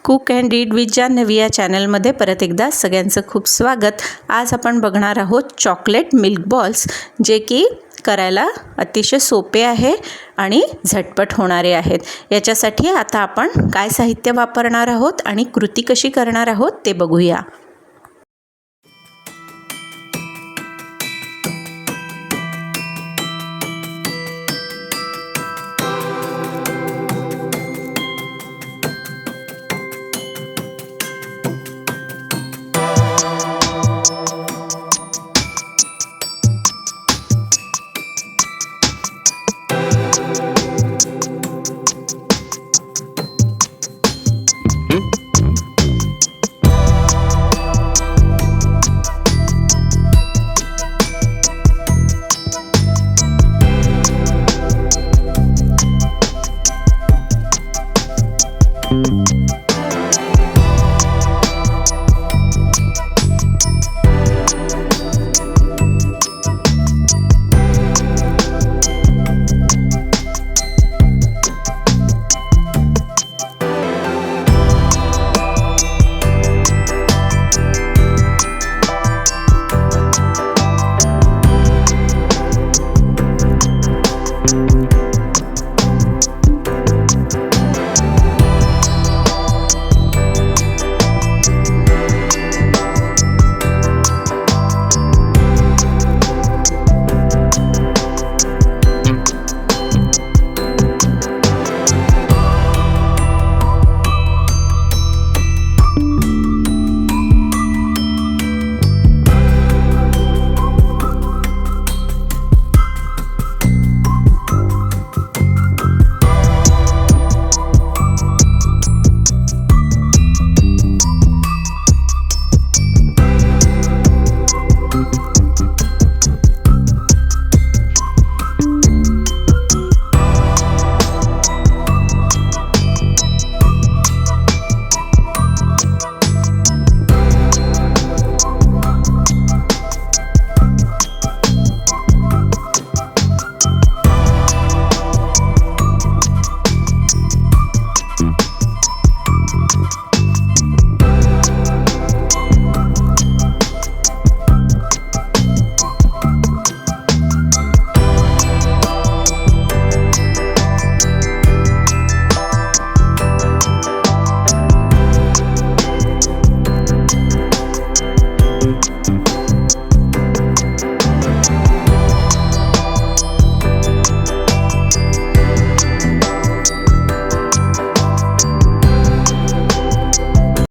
Cook and read with Janhavi या चॅनलमध्ये परत एकदा सगळ्यांचं खूप स्वागत। आज आपण बघणार आहोत चॉकलेट मिल्क बॉल्स, जे की करायला अतिशय सोपे आहे आणि झटपट होणारे आहेत। याच्यासाठी आता आपण काय साहित्य वापरणार आहोत आणि कृती कशी करणार आहोत ते बघूया।